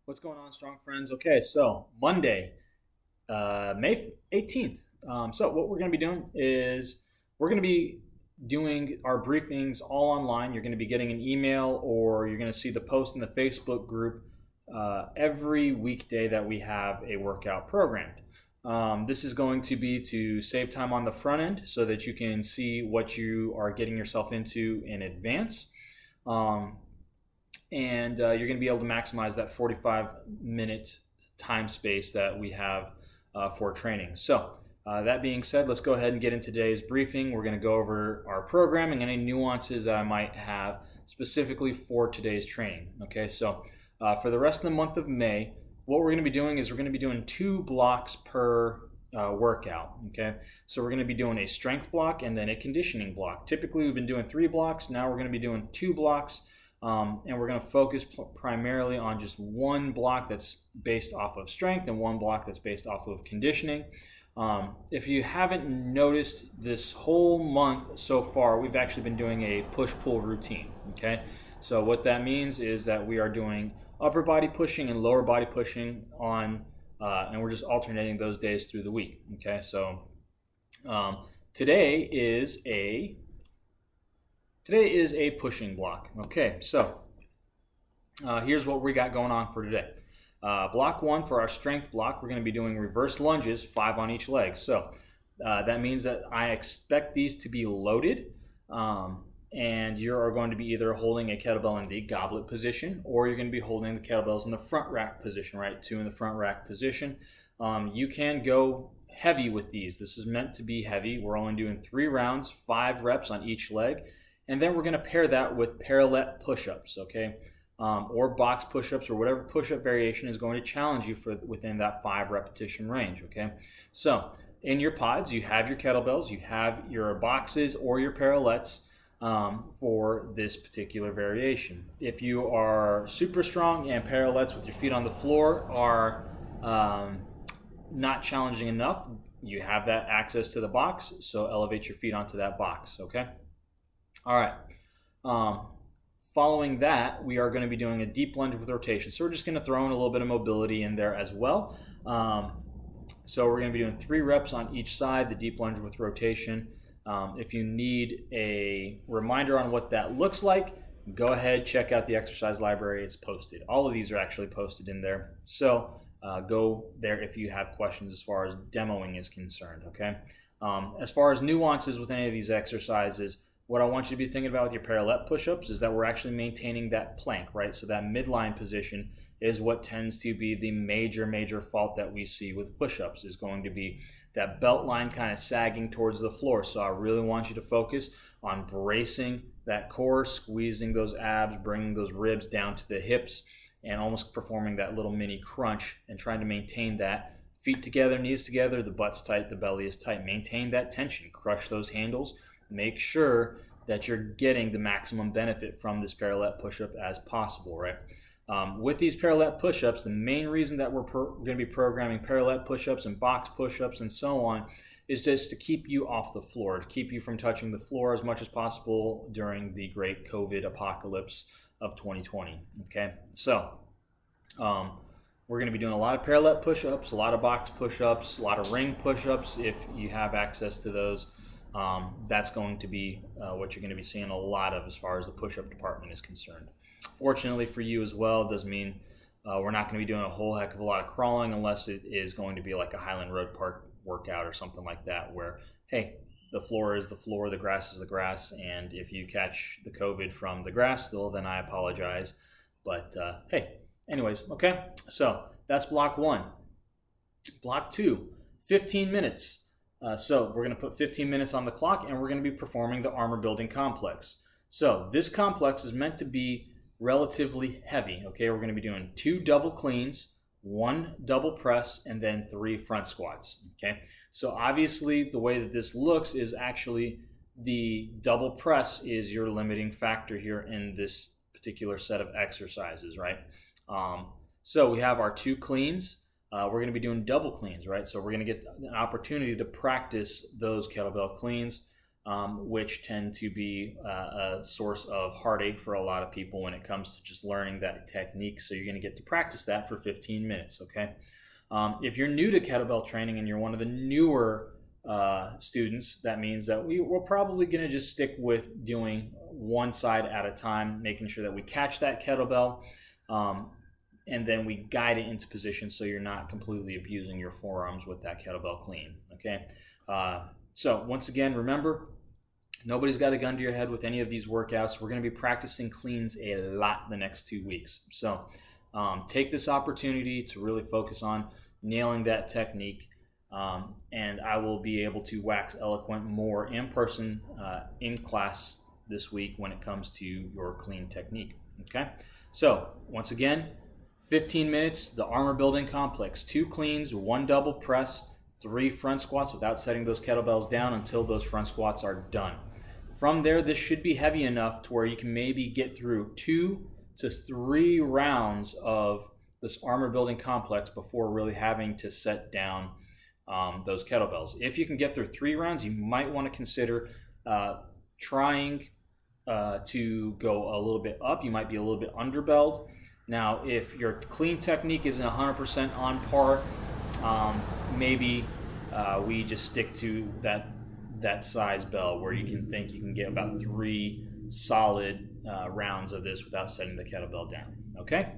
What's going on, strong friends? Okay, so Monday, May 18th. So what we're going to be doing is we're going to be doing our briefings all online. You're going to be getting an email or you're going to see the post in the Facebook group every weekday that we have a workout programmed. This is going to be to save time on the front end so that you can see what you are getting yourself into in advance. And you're going to be able to maximize that 45-minute time space that we have for training. So that being said, let's go ahead and get into today's briefing. We're going to go over our programming and any nuances that I might have specifically for today's training. Okay, so for the rest of the month of May, what we're going to be doing is we're going to be doing 2 blocks per workout. Okay, so we're going to be doing a strength block and then a conditioning block. Typically we've been doing 3 blocks. Now we're going to be doing 2 blocks. And we're going to focus primarily on just one block that's based off of strength and one block that's based off of conditioning. If you haven't noticed, this whole month so far, we've actually been doing a push-pull routine. Okay, so what that means is that we are doing upper body pushing and lower body pushing on, and we're just alternating those days through the week. Okay, so today is a pushing block. Okay, so here's what we got going on for today. Block 1 for our strength block, we're going to be doing reverse lunges, 5 on each leg. So that means that I expect these to be loaded, and you are going to be either holding a kettlebell in the goblet position, or you're going to be holding the kettlebells in the front rack position, right? 2 in the front rack position. You can go heavy with these. This is meant to be heavy. We're only doing 3 rounds, 5 reps on each leg. And then we're going to pair that with parallel push-ups, okay? Or box push-ups or whatever push-up variation is going to challenge you for within that 5 repetition range, okay? So in your pods, you have your kettlebells, you have your boxes or your parallettes for this particular variation. If you are super strong and parallettes with your feet on the floor are not challenging enough, you have that access to the box, so elevate your feet onto that box, okay? All right. Following that, we are going to be doing a deep lunge with rotation. So we're just going to throw in a little bit of mobility in there as well. So we're going to be doing 3 reps on each side, the deep lunge with rotation. If you need a reminder on what that looks like, go ahead, check out the exercise library. It's posted. All of these are actually posted in there. So go there if you have questions as far as demoing is concerned, okay? As far as nuances with any of these exercises, what I want you to be thinking about with your parallel push-ups is that we're actually maintaining that plank, right? So that midline position is what tends to be the major fault that we see with push-ups, is going to be that belt line kind of sagging towards the floor. So I really want you to focus on bracing that core, squeezing those abs, bringing those ribs down to the hips, and almost performing that little mini crunch and trying to maintain that. Feet together, knees together, the butt's tight, the belly is tight. Maintain that tension, crush those handles. Make sure that you're getting the maximum benefit from this parallel push-up as possible, right? With these parallel push-ups, the main reason that we're going to be programming parallel push-ups and box push-ups and so on is just to keep you off the floor, to keep you from touching the floor as much as possible during the great COVID apocalypse of 2020, okay? So we're going to be doing a lot of parallel push-ups, a lot of box push-ups, a lot of ring push-ups if you have access to those. That's going to be what you're going to be seeing a lot of as far as the push-up department is concerned. Fortunately for you as well, it does mean we're not going to be doing a whole heck of a lot of crawling unless it is going to be like a Highland Road Park workout or something like that where, hey, the floor is the floor, the grass is the grass, and if you catch the COVID from the grass still, then I apologize. But hey, anyways, okay, so that's block 1. Block 2, 15 minutes. So we're going to put 15 minutes on the clock and we're going to be performing the armor building complex. So this complex is meant to be relatively heavy. Okay, we're going to be doing 2 double cleans, 1 double press, and then 3 front squats. Okay, so obviously the way that this looks is actually the double press is your limiting factor here in this particular set of exercises, right? So we have our 2 cleans. We're going to be doing double cleans, right? So we're going to get an opportunity to practice those kettlebell cleans. which tend to be a source of heartache for a lot of people when it comes to just learning that technique. So you're going to get to practice that for 15 minutes, okay? If you're new to kettlebell training and you're one of the newer students, that means that we're probably going to just stick with doing one side at a time, making sure that we catch that kettlebell, and then we guide it into position so you're not completely abusing your forearms with that kettlebell clean, okay? So once again, remember, nobody's got a gun to your head with any of these workouts. We're going to be practicing cleans a lot the next 2 weeks. So take this opportunity to really focus on nailing that technique, and I will be able to wax eloquent more in person in class this week when it comes to your clean technique, okay? So once again, 15 minutes, the armor building complex, 2 cleans, 1 double press, 3 front squats without setting those kettlebells down until those front squats are done. From there, this should be heavy enough to where you can maybe get through 2 to 3 rounds of this armor building complex before really having to set down those kettlebells. If you can get through 3 rounds, you might want to consider trying to go a little bit up. You might be a little bit underbelled. Now, if your clean technique isn't 100% on par, maybe we just stick to that size bell where you can get about 3 solid rounds of this without setting the kettlebell down. Okay,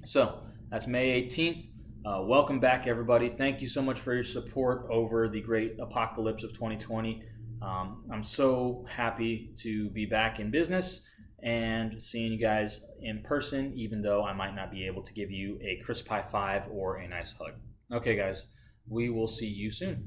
so that's May 18th. Welcome back, everybody. Thank you so much for your support over the great apocalypse of 2020. I'm so happy to be back in business and seeing you guys in person, even though I might not be able to give you a crisp high five or a nice hug. Okay, guys, we will see you soon.